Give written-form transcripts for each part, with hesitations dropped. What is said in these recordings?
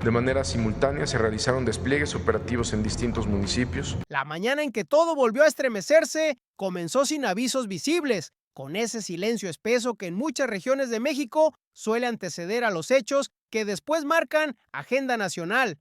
De manera simultánea se realizaron despliegues operativos en distintos municipios. La mañana en que todo volvió a estremecerse, comenzó sin avisos visibles, con ese silencio espeso que en muchas regiones de México suele anteceder a los hechos que después marcan agenda nacional.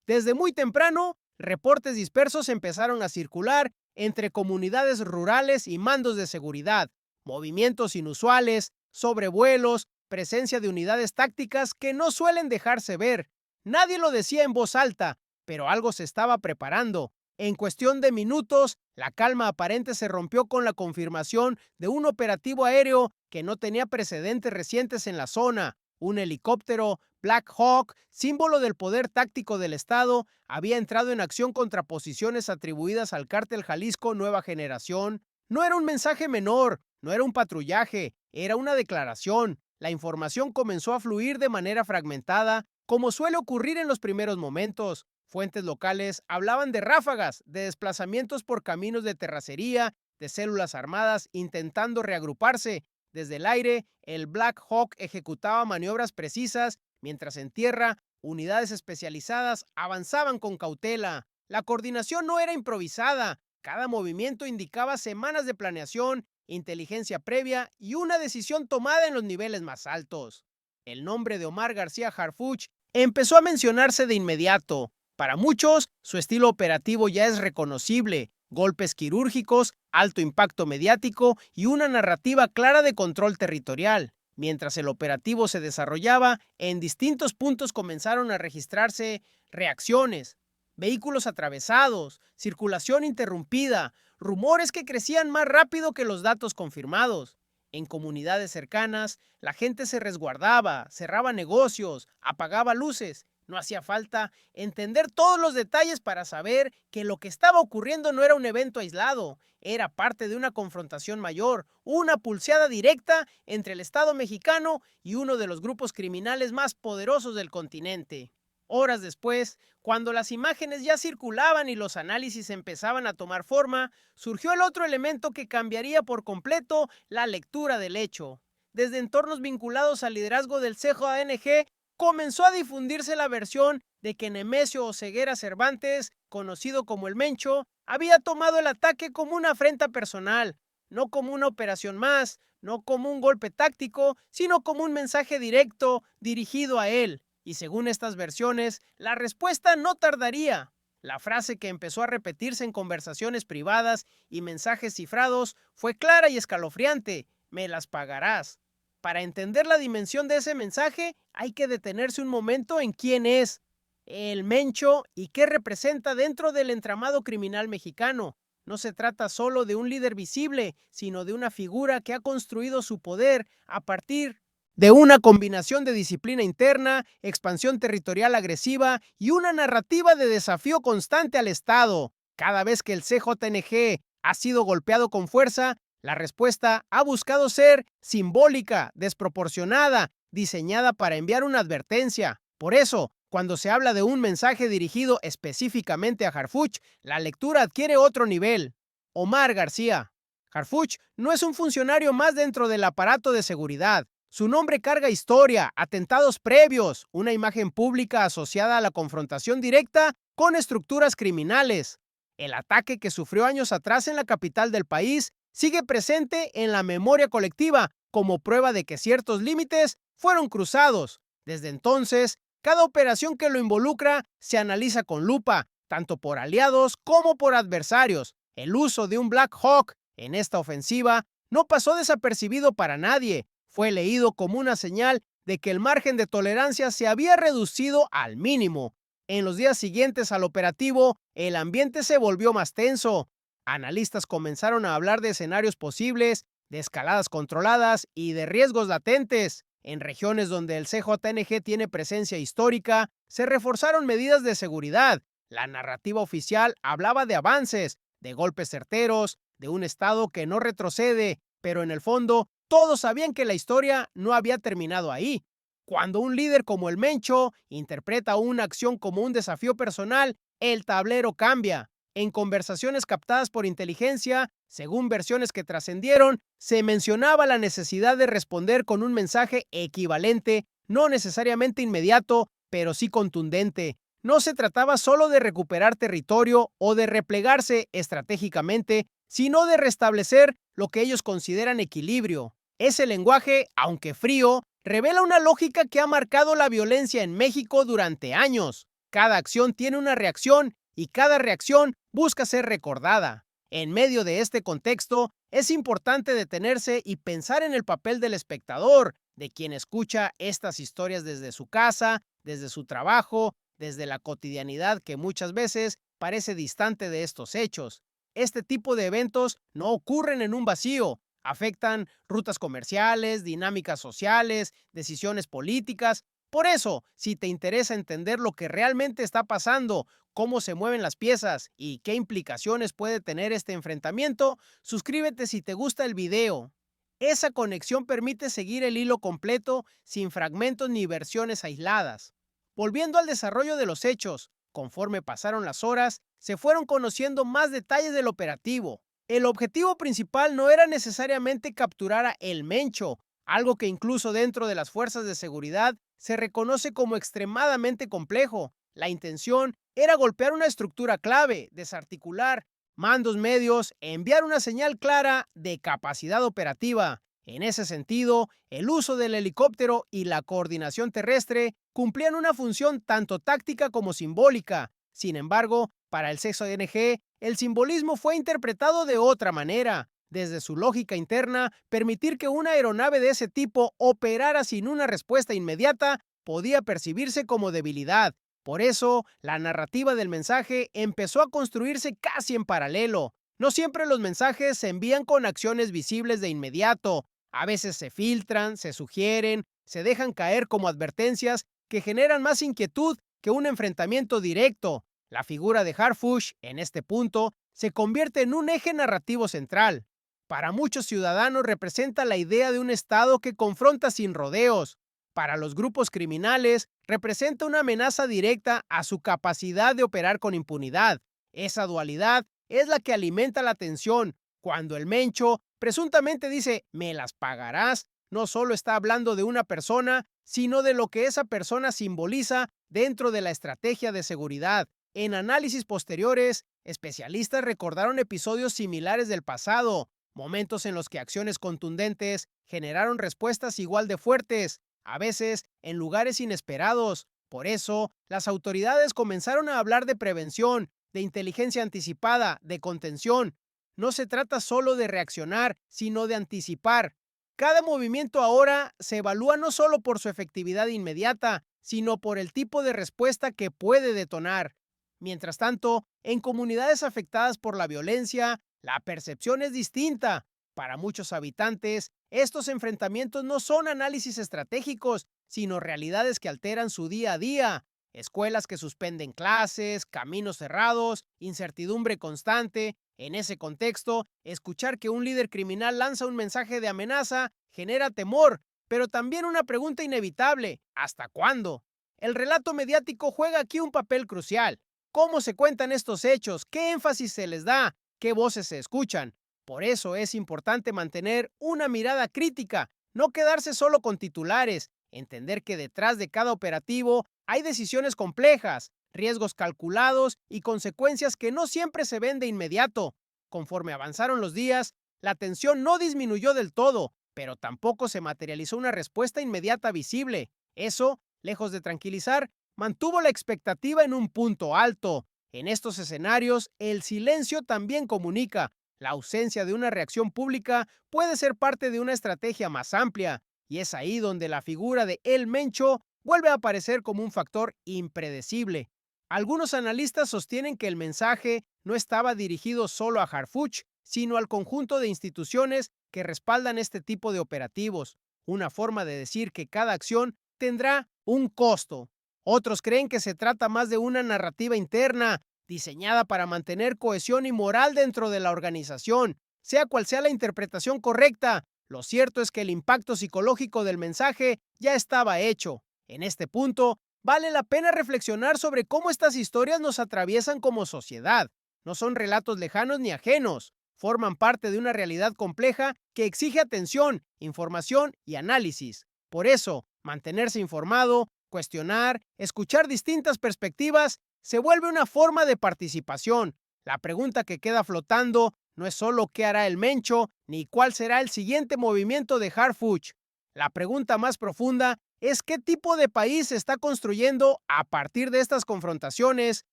Desde muy temprano, reportes dispersos empezaron a circular entre comunidades rurales y mandos de seguridad, movimientos inusuales, sobrevuelos, presencia de unidades tácticas que no suelen dejarse ver. Nadie lo decía en voz alta, pero algo se estaba preparando. En cuestión de minutos, la calma aparente se rompió con la confirmación de un operativo aéreo que no tenía precedentes recientes en la zona. Un helicóptero Black Hawk, símbolo del poder táctico del Estado, había entrado en acción contra posiciones atribuidas al cártel Jalisco Nueva Generación. No era un mensaje menor, no era un patrullaje, era una declaración. La información comenzó a fluir de manera fragmentada, como suele ocurrir en los primeros momentos. Fuentes locales hablaban de ráfagas, de desplazamientos por caminos de terracería, de células armadas intentando reagruparse. Desde el aire, el Black Hawk ejecutaba maniobras precisas, mientras en tierra, unidades especializadas avanzaban con cautela. La coordinación no era improvisada. Cada movimiento indicaba semanas de planeación, inteligencia previa y una decisión tomada en los niveles más altos. El nombre de Omar García Harfuch empezó a mencionarse de inmediato. Para muchos, su estilo operativo ya es reconocible: golpes quirúrgicos, alto impacto mediático y una narrativa clara de control territorial. Mientras el operativo se desarrollaba, en distintos puntos comenzaron a registrarse reacciones, vehículos atravesados, circulación interrumpida, rumores que crecían más rápido que los datos confirmados. En comunidades cercanas, la gente se resguardaba, cerraba negocios, apagaba luces. No hacía falta entender todos los detalles para saber que lo que estaba ocurriendo no era un evento aislado, era parte de una confrontación mayor, una pulseada directa entre el Estado mexicano y uno de los grupos criminales más poderosos del continente. Horas después, cuando las imágenes ya circulaban y los análisis empezaban a tomar forma, surgió el otro elemento que cambiaría por completo la lectura del hecho. Desde entornos vinculados al liderazgo del CJNG, comenzó a difundirse la versión de que Nemesio Oseguera Cervantes, conocido como el Mencho, había tomado el ataque como una afrenta personal, no como una operación más, no como un golpe táctico, sino como un mensaje directo dirigido a él. Y según estas versiones, la respuesta no tardaría. La frase que empezó a repetirse en conversaciones privadas y mensajes cifrados fue clara y escalofriante: me las pagarás. Para entender la dimensión de ese mensaje, hay que detenerse un momento en quién es el Mencho y qué representa dentro del entramado criminal mexicano. No se trata solo de un líder visible, sino de una figura que ha construido su poder a partir de una combinación de disciplina interna, expansión territorial agresiva y una narrativa de desafío constante al Estado. Cada vez que el CJNG ha sido golpeado con fuerza, la respuesta ha buscado ser simbólica, desproporcionada, diseñada para enviar una advertencia. Por eso, cuando se habla de un mensaje dirigido específicamente a Harfuch, la lectura adquiere otro nivel. Omar García. Harfuch no es un funcionario más dentro del aparato de seguridad. Su nombre carga historia, atentados previos, una imagen pública asociada a la confrontación directa con estructuras criminales. El ataque que sufrió años atrás en la capital del país sigue presente en la memoria colectiva como prueba de que ciertos límites fueron cruzados. Desde entonces, cada operación que lo involucra se analiza con lupa, tanto por aliados como por adversarios. El uso de un Black Hawk en esta ofensiva no pasó desapercibido para nadie. Fue leído como una señal de que el margen de tolerancia se había reducido al mínimo. En los días siguientes al operativo, el ambiente se volvió más tenso. Analistas comenzaron a hablar de escenarios posibles, de escaladas controladas y de riesgos latentes. En regiones donde el CJNG tiene presencia histórica, se reforzaron medidas de seguridad. La narrativa oficial hablaba de avances, de golpes certeros, de un Estado que no retrocede, pero en el fondo todos sabían que la historia no había terminado ahí. Cuando un líder como el Mencho interpreta una acción como un desafío personal, el tablero cambia. En conversaciones captadas por inteligencia, según versiones que trascendieron, se mencionaba la necesidad de responder con un mensaje equivalente, no necesariamente inmediato, pero sí contundente. No se trataba solo de recuperar territorio o de replegarse estratégicamente, sino de restablecer lo que ellos consideran equilibrio. Ese lenguaje, aunque frío, revela una lógica que ha marcado la violencia en México durante años. Cada acción tiene una reacción y cada reacción busca ser recordada. En medio de este contexto, es importante detenerse y pensar en el papel del espectador, de quien escucha estas historias desde su casa, desde su trabajo, desde la cotidianidad que muchas veces parece distante de estos hechos. Este tipo de eventos no ocurren en un vacío, afectan rutas comerciales, dinámicas sociales, decisiones políticas. Por eso, si te interesa entender lo que realmente está pasando, cómo se mueven las piezas y qué implicaciones puede tener este enfrentamiento, suscríbete si te gusta el video. Esa conexión permite seguir el hilo completo sin fragmentos ni versiones aisladas. Volviendo al desarrollo de los hechos, conforme pasaron las horas, se fueron conociendo más detalles del operativo. El objetivo principal no era necesariamente capturar a El Mencho, algo que incluso dentro de las fuerzas de seguridad se reconoce como extremadamente complejo. La intención era golpear una estructura clave, desarticular mandos medios, enviar una señal clara de capacidad operativa. En ese sentido, el uso del helicóptero y la coordinación terrestre cumplían una función tanto táctica como simbólica. Sin embargo, para el CSNG, el simbolismo fue interpretado de otra manera. Desde su lógica interna, permitir que una aeronave de ese tipo operara sin una respuesta inmediata podía percibirse como debilidad. Por eso, la narrativa del mensaje empezó a construirse casi en paralelo. No siempre los mensajes se envían con acciones visibles de inmediato. A veces se filtran, se sugieren, se dejan caer como advertencias que generan más inquietud que un enfrentamiento directo. La figura de Harfuch, en este punto, se convierte en un eje narrativo central. Para muchos ciudadanos representa la idea de un Estado que confronta sin rodeos. Para los grupos criminales, representa una amenaza directa a su capacidad de operar con impunidad. Esa dualidad es la que alimenta la tensión. Cuando el Mencho presuntamente dice «me las pagarás», no solo está hablando de una persona, sino de lo que esa persona simboliza dentro de la estrategia de seguridad. En análisis posteriores, especialistas recordaron episodios similares del pasado, momentos en los que acciones contundentes generaron respuestas igual de fuertes, a veces en lugares inesperados. Por eso, las autoridades comenzaron a hablar de prevención, de inteligencia anticipada, de contención. No se trata solo de reaccionar, sino de anticipar. Cada movimiento ahora se evalúa no solo por su efectividad inmediata, sino por el tipo de respuesta que puede detonar. Mientras tanto, en comunidades afectadas por la violencia, la percepción es distinta. Para muchos habitantes, estos enfrentamientos no son análisis estratégicos, sino realidades que alteran su día a día. Escuelas que suspenden clases, caminos cerrados, incertidumbre constante. En ese contexto, escuchar que un líder criminal lanza un mensaje de amenaza genera temor, pero también una pregunta inevitable: ¿hasta cuándo? El relato mediático juega aquí un papel crucial. ¿Cómo se cuentan estos hechos? ¿Qué énfasis se les da? ¿Qué voces se escuchan? Por eso es importante mantener una mirada crítica, no quedarse solo con titulares, entender que detrás de cada operativo hay decisiones complejas, riesgos calculados y consecuencias que no siempre se ven de inmediato. Conforme avanzaron los días, la tensión no disminuyó del todo, pero tampoco se materializó una respuesta inmediata visible. Eso, lejos de tranquilizar, mantuvo la expectativa en un punto alto. En estos escenarios, el silencio también comunica. La ausencia de una reacción pública puede ser parte de una estrategia más amplia, y es ahí donde la figura de El Mencho vuelve a aparecer como un factor impredecible. Algunos analistas sostienen que el mensaje no estaba dirigido solo a Harfuch, sino al conjunto de instituciones que respaldan este tipo de operativos, una forma de decir que cada acción tendrá un costo. Otros creen que se trata más de una narrativa interna, diseñada para mantener cohesión y moral dentro de la organización. Sea cual sea la interpretación correcta, lo cierto es que el impacto psicológico del mensaje ya estaba hecho. En este punto, vale la pena reflexionar sobre cómo estas historias nos atraviesan como sociedad. No son relatos lejanos ni ajenos. Forman parte de una realidad compleja que exige atención, información y análisis. Por eso, mantenerse informado, cuestionar, escuchar distintas perspectivas, se vuelve una forma de participación. La pregunta que queda flotando no es solo qué hará el Mencho, ni cuál será el siguiente movimiento de Harfuch. La pregunta más profunda es qué tipo de país se está construyendo a partir de estas confrontaciones,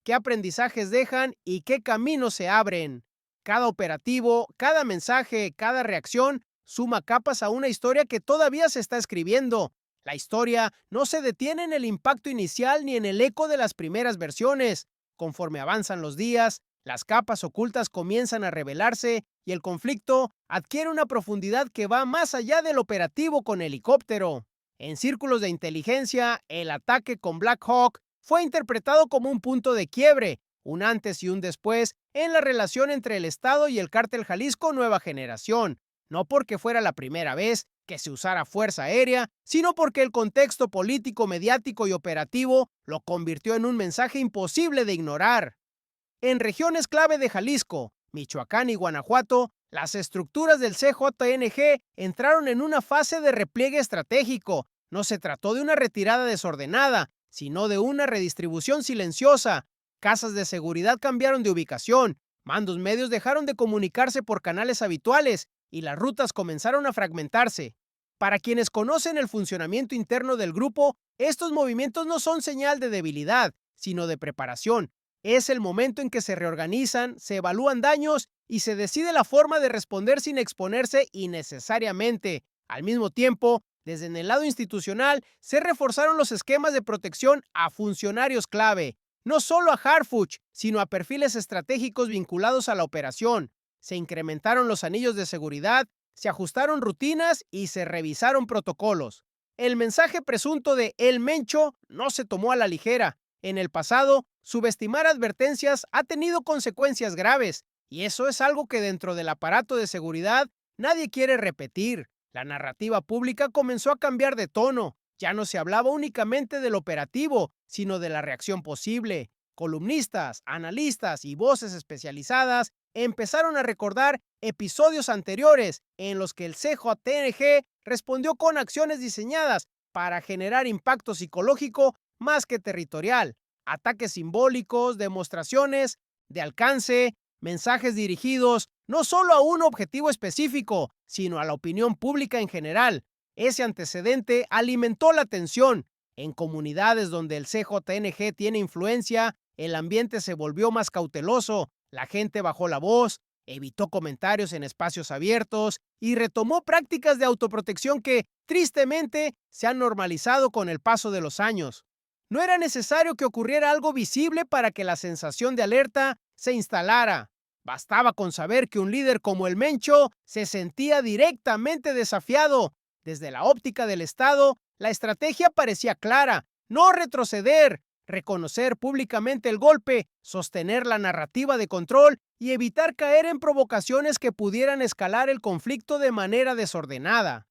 qué aprendizajes dejan y qué caminos se abren. Cada operativo, cada mensaje, cada reacción suma capas a una historia que todavía se está escribiendo. La historia no se detiene en el impacto inicial ni en el eco de las primeras versiones. Conforme avanzan los días, las capas ocultas comienzan a revelarse y el conflicto adquiere una profundidad que va más allá del operativo con helicóptero. En círculos de inteligencia, el ataque con Black Hawk fue interpretado como un punto de quiebre, un antes y un después en la relación entre el Estado y el Cártel Jalisco Nueva Generación, no porque fuera la primera vez que se usara fuerza aérea, sino porque el contexto político, mediático y operativo lo convirtió en un mensaje imposible de ignorar. En regiones clave de Jalisco, Michoacán y Guanajuato, las estructuras del CJNG entraron en una fase de repliegue estratégico. No se trató de una retirada desordenada, sino de una redistribución silenciosa. Casas de seguridad cambiaron de ubicación, mandos medios dejaron de comunicarse por canales habituales y las rutas comenzaron a fragmentarse. Para quienes conocen el funcionamiento interno del grupo, estos movimientos no son señal de debilidad, sino de preparación. Es el momento en que se reorganizan, se evalúan daños y se decide la forma de responder sin exponerse innecesariamente. Al mismo tiempo, desde el lado institucional, se reforzaron los esquemas de protección a funcionarios clave, no solo a Harfuch, sino a perfiles estratégicos vinculados a la operación. Se incrementaron los anillos de seguridad, se ajustaron rutinas y se revisaron protocolos. El mensaje presunto de El Mencho no se tomó a la ligera. En el pasado, subestimar advertencias ha tenido consecuencias graves, y eso es algo que dentro del aparato de seguridad nadie quiere repetir. La narrativa pública comenzó a cambiar de tono. Ya no se hablaba únicamente del operativo, sino de la reacción posible. Columnistas, analistas y voces especializadas empezaron a recordar episodios anteriores en los que el CJNG respondió con acciones diseñadas para generar impacto psicológico más que territorial, ataques simbólicos, demostraciones de alcance, mensajes dirigidos no solo a un objetivo específico, sino a la opinión pública en general. Ese antecedente alimentó la tensión. En comunidades donde el CJNG tiene influencia, el ambiente se volvió más cauteloso, la gente bajó la voz, evitó comentarios en espacios abiertos y retomó prácticas de autoprotección que, tristemente, se han normalizado con el paso de los años. No era necesario que ocurriera algo visible para que la sensación de alerta se instalara. Bastaba con saber que un líder como el Mencho se sentía directamente desafiado. Desde la óptica del Estado, la estrategia parecía clara: no retroceder, reconocer públicamente el golpe, sostener la narrativa de control y evitar caer en provocaciones que pudieran escalar el conflicto de manera desordenada.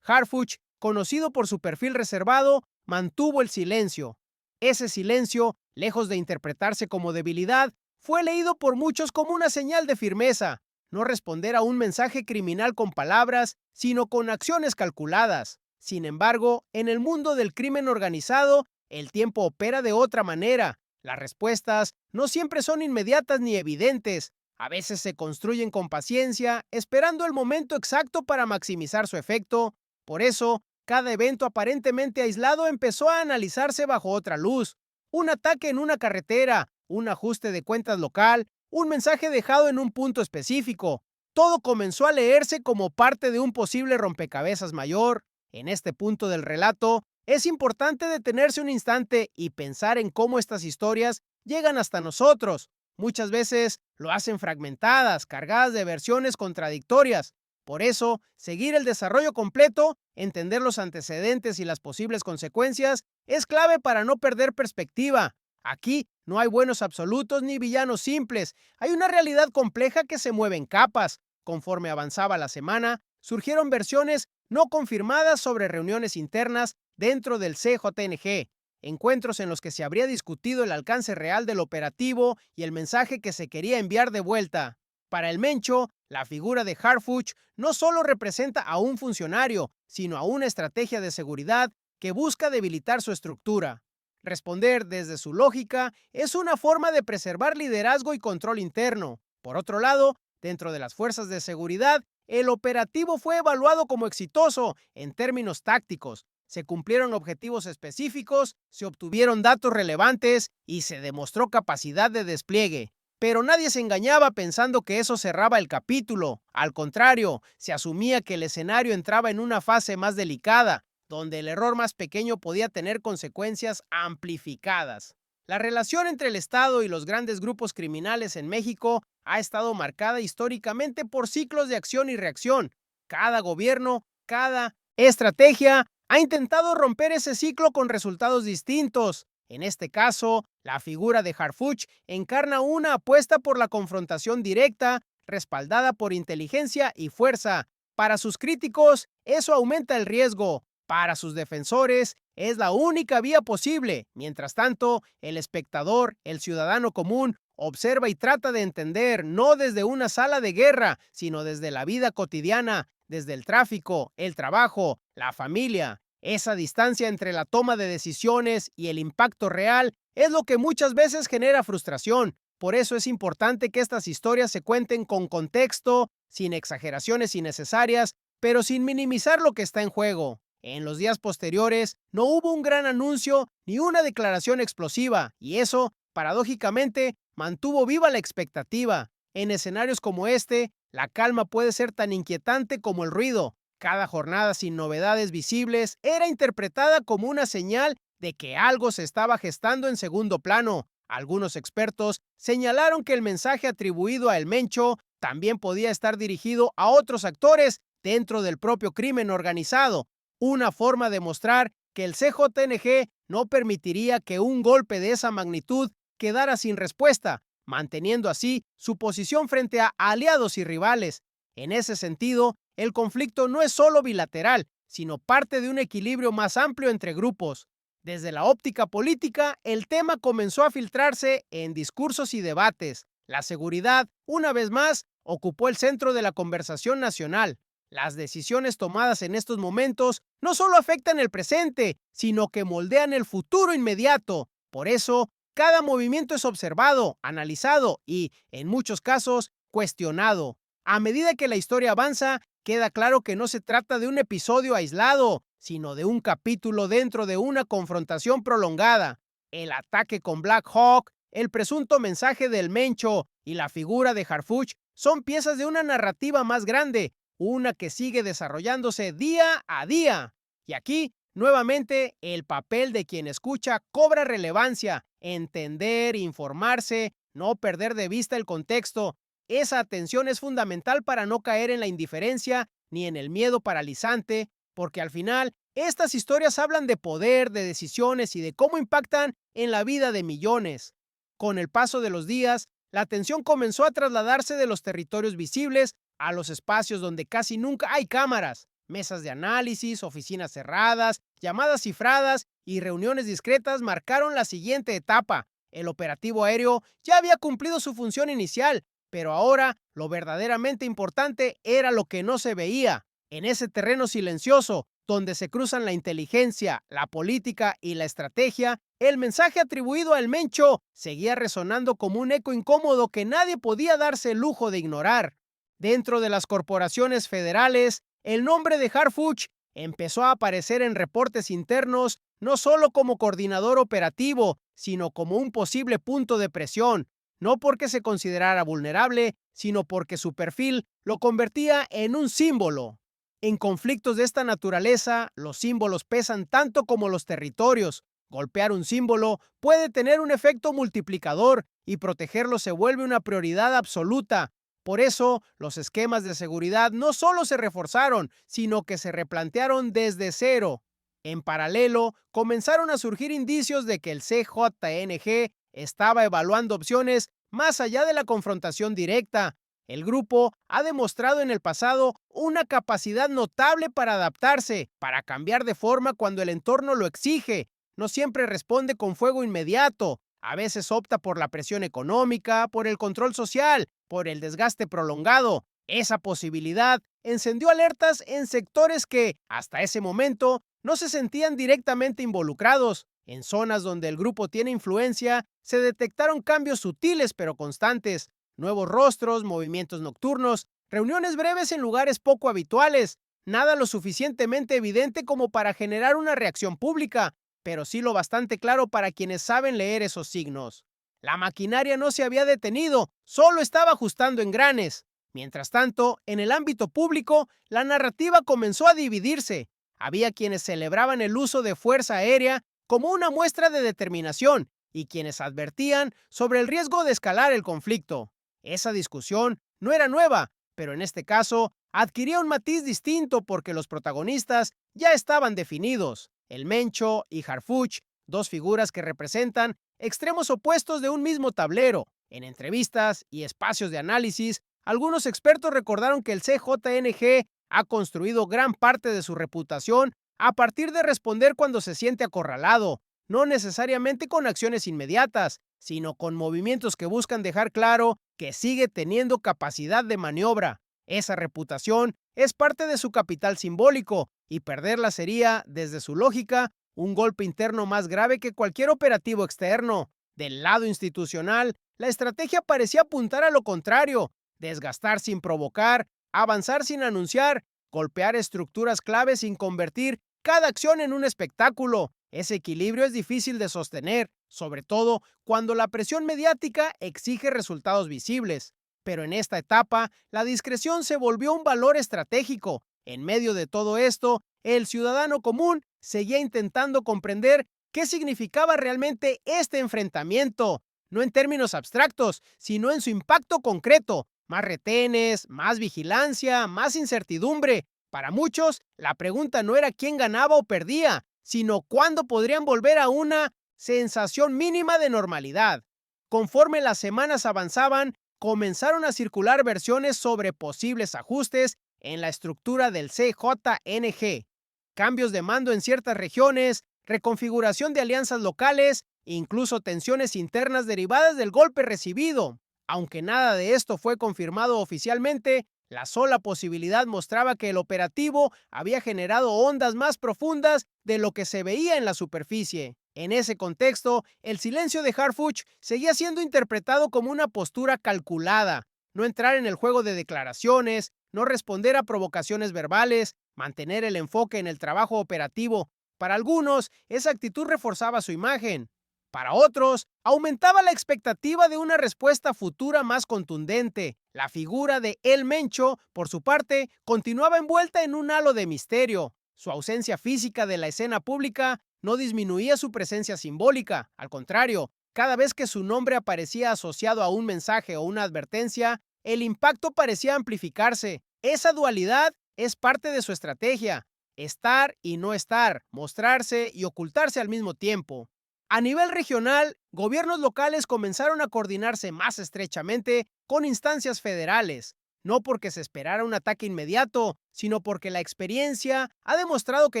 Harfuch, conocido por su perfil reservado, mantuvo el silencio. Ese silencio, lejos de interpretarse como debilidad, fue leído por muchos como una señal de firmeza. No responder a un mensaje criminal con palabras, sino con acciones calculadas. Sin embargo, en el mundo del crimen organizado, el tiempo opera de otra manera. Las respuestas no siempre son inmediatas ni evidentes. A veces se construyen con paciencia, esperando el momento exacto para maximizar su efecto. Por eso, cada evento aparentemente aislado empezó a analizarse bajo otra luz. Un ataque en una carretera, un ajuste de cuentas local, un mensaje dejado en un punto específico. Todo comenzó a leerse como parte de un posible rompecabezas mayor. En este punto del relato, es importante detenerse un instante y pensar en cómo estas historias llegan hasta nosotros. Muchas veces lo hacen fragmentadas, cargadas de versiones contradictorias. Por eso, seguir el desarrollo completo, entender los antecedentes y las posibles consecuencias, es clave para no perder perspectiva. Aquí no hay buenos absolutos ni villanos simples. Hay una realidad compleja que se mueve en capas. Conforme avanzaba la semana, surgieron versiones no confirmadas sobre reuniones internas dentro del CJNG, encuentros en los que se habría discutido el alcance real del operativo y el mensaje que se quería enviar de vuelta. Para el Mencho, la figura de Harfuch no solo representa a un funcionario, sino a una estrategia de seguridad que busca debilitar su estructura. Responder desde su lógica es una forma de preservar liderazgo y control interno. Por otro lado, dentro de las fuerzas de seguridad, el operativo fue evaluado como exitoso en términos tácticos. Se cumplieron objetivos específicos, se obtuvieron datos relevantes y se demostró capacidad de despliegue. Pero nadie se engañaba pensando que eso cerraba el capítulo. Al contrario, se asumía que el escenario entraba en una fase más delicada, donde el error más pequeño podía tener consecuencias amplificadas. La relación entre el Estado y los grandes grupos criminales en México ha estado marcada históricamente por ciclos de acción y reacción. Cada gobierno, cada estrategia ha intentado romper ese ciclo con resultados distintos. En este caso, la figura de Harfuch encarna una apuesta por la confrontación directa, respaldada por inteligencia y fuerza. Para sus críticos, eso aumenta el riesgo. Para sus defensores, es la única vía posible. Mientras tanto, el espectador, el ciudadano común, observa y trata de entender, no desde una sala de guerra, sino desde la vida cotidiana, desde el tráfico, el trabajo, la familia. Esa distancia entre la toma de decisiones y el impacto real es lo que muchas veces genera frustración. Por eso es importante que estas historias se cuenten con contexto, sin exageraciones innecesarias, pero sin minimizar lo que está en juego. En los días posteriores no hubo un gran anuncio ni una declaración explosiva, y eso, paradójicamente, mantuvo viva la expectativa. En escenarios como este, la calma puede ser tan inquietante como el ruido. Cada jornada sin novedades visibles era interpretada como una señal de que algo se estaba gestando en segundo plano. Algunos expertos señalaron que el mensaje atribuido a El Mencho también podía estar dirigido a otros actores dentro del propio crimen organizado, una forma de mostrar que el CJNG no permitiría que un golpe de esa magnitud quedara sin respuesta, manteniendo así su posición frente a aliados y rivales. En ese sentido, el conflicto no es solo bilateral, sino parte de un equilibrio más amplio entre grupos. Desde la óptica política, el tema comenzó a filtrarse en discursos y debates. La seguridad, una vez más, ocupó el centro de la conversación nacional. Las decisiones tomadas en estos momentos no solo afectan el presente, sino que moldean el futuro inmediato. Por eso, cada movimiento es observado, analizado y, en muchos casos, cuestionado. A medida que la historia avanza, queda claro que no se trata de un episodio aislado, sino de un capítulo dentro de una confrontación prolongada. El ataque con Black Hawk, el presunto mensaje del Mencho y la figura de Harfuch son piezas de una narrativa más grande, una que sigue desarrollándose día a día. Y aquí, nuevamente, el papel de quien escucha cobra relevancia. Entender, informarse, no perder de vista el contexto. Esa atención es fundamental para no caer en la indiferencia ni en el miedo paralizante, porque al final, estas historias hablan de poder, de decisiones y de cómo impactan en la vida de millones. Con el paso de los días, la atención comenzó a trasladarse de los territorios visibles a los espacios donde casi nunca hay cámaras, mesas de análisis, oficinas cerradas, llamadas cifradas y reuniones discretas marcaron la siguiente etapa. El operativo aéreo ya había cumplido su función inicial, pero ahora lo verdaderamente importante era lo que no se veía. En ese terreno silencioso, donde se cruzan la inteligencia, la política y la estrategia, el mensaje atribuido al Mencho seguía resonando como un eco incómodo que nadie podía darse el lujo de ignorar. Dentro de las corporaciones federales, el nombre de Harfuch empezó a aparecer en reportes internos no solo como coordinador operativo, sino como un posible punto de presión, no porque se considerara vulnerable, sino porque su perfil lo convertía en un símbolo. En conflictos de esta naturaleza, los símbolos pesan tanto como los territorios. Golpear un símbolo puede tener un efecto multiplicador y protegerlo se vuelve una prioridad absoluta. Por eso, los esquemas de seguridad no solo se reforzaron, sino que se replantearon desde cero. En paralelo, comenzaron a surgir indicios de que el CJNG estaba evaluando opciones más allá de la confrontación directa. El grupo ha demostrado en el pasado una capacidad notable para adaptarse, para cambiar de forma cuando el entorno lo exige. No siempre responde con fuego inmediato. A veces opta por la presión económica, por el control social, por el desgaste prolongado. Esa posibilidad encendió alertas en sectores que, hasta ese momento, no se sentían directamente involucrados. En zonas donde el grupo tiene influencia, se detectaron cambios sutiles pero constantes, nuevos rostros, movimientos nocturnos, reuniones breves en lugares poco habituales, nada lo suficientemente evidente como para generar una reacción pública, pero sí lo bastante claro para quienes saben leer esos signos. La maquinaria no se había detenido, solo estaba ajustando engranes. Mientras tanto, en el ámbito público, la narrativa comenzó a dividirse. Había quienes celebraban el uso de fuerza aérea como una muestra de determinación y quienes advertían sobre el riesgo de escalar el conflicto. Esa discusión no era nueva, pero en este caso adquiría un matiz distinto porque los protagonistas ya estaban definidos. El Mencho y Harfuch, dos figuras que representan extremos opuestos de un mismo tablero. En entrevistas y espacios de análisis, algunos expertos recordaron que el CJNG ha construido gran parte de su reputación a partir de responder cuando se siente acorralado, no necesariamente con acciones inmediatas, sino con movimientos que buscan dejar claro que sigue teniendo capacidad de maniobra. Esa reputación es parte de su capital simbólico y perderla sería, desde su lógica, un golpe interno más grave que cualquier operativo externo. Del lado institucional, la estrategia parecía apuntar a lo contrario: desgastar sin provocar, avanzar sin anunciar, golpear estructuras clave sin convertir cada acción en un espectáculo. Ese equilibrio es difícil de sostener, sobre todo cuando la presión mediática exige resultados visibles. Pero en esta etapa, la discreción se volvió un valor estratégico. En medio de todo esto, el ciudadano común seguía intentando comprender qué significaba realmente este enfrentamiento, no en términos abstractos, sino en su impacto concreto: más retenes, más vigilancia, más incertidumbre. Para muchos, la pregunta no era quién ganaba o perdía, sino cuándo podrían volver a una sensación mínima de normalidad. Conforme las semanas avanzaban, comenzaron a circular versiones sobre posibles ajustes en la estructura del CJNG, cambios de mando en ciertas regiones, reconfiguración de alianzas locales, incluso tensiones internas derivadas del golpe recibido. Aunque nada de esto fue confirmado oficialmente, la sola posibilidad mostraba que el operativo había generado ondas más profundas de lo que se veía en la superficie. En ese contexto, el silencio de Harfuch seguía siendo interpretado como una postura calculada: no entrar en el juego de declaraciones, no responder a provocaciones verbales, mantener el enfoque en el trabajo operativo. Para algunos, esa actitud reforzaba su imagen. Para otros, aumentaba la expectativa de una respuesta futura más contundente. La figura de El Mencho, por su parte, continuaba envuelta en un halo de misterio. Su ausencia física de la escena pública no disminuía su presencia simbólica. Al contrario, cada vez que su nombre aparecía asociado a un mensaje o una advertencia, el impacto parecía amplificarse. Esa dualidad es parte de su estrategia: estar y no estar, mostrarse y ocultarse al mismo tiempo. A nivel regional, gobiernos locales comenzaron a coordinarse más estrechamente con instancias federales, no porque se esperara un ataque inmediato, sino porque la experiencia ha demostrado que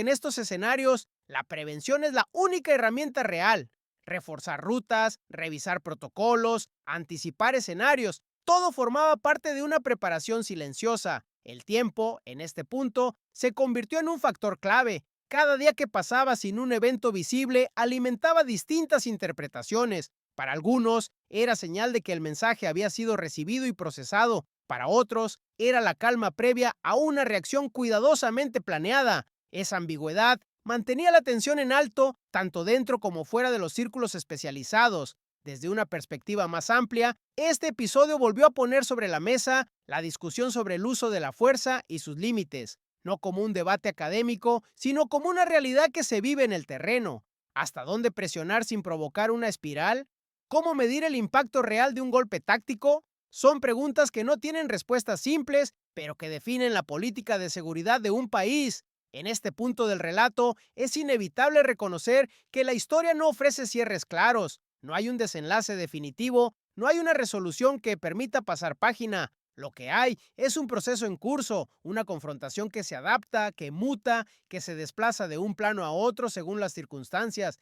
en estos escenarios la prevención es la única herramienta real. Reforzar rutas, revisar protocolos, anticipar escenarios, todo formaba parte de una preparación silenciosa. El tiempo, en este punto, se convirtió en un factor clave. Cada día que pasaba sin un evento visible alimentaba distintas interpretaciones. Para algunos, era señal de que el mensaje había sido recibido y procesado. Para otros, era la calma previa a una reacción cuidadosamente planeada. Esa ambigüedad mantenía la tensión en alto, tanto dentro como fuera de los círculos especializados. Desde una perspectiva más amplia, este episodio volvió a poner sobre la mesa la discusión sobre el uso de la fuerza y sus límites, no como un debate académico, sino como una realidad que se vive en el terreno. ¿Hasta dónde presionar sin provocar una espiral? ¿Cómo medir el impacto real de un golpe táctico? Son preguntas que no tienen respuestas simples, pero que definen la política de seguridad de un país. En este punto del relato, es inevitable reconocer que la historia no ofrece cierres claros. No hay un desenlace definitivo, no hay una resolución que permita pasar página. Lo que hay es un proceso en curso, una confrontación que se adapta, que muta, que se desplaza de un plano a otro según las circunstancias.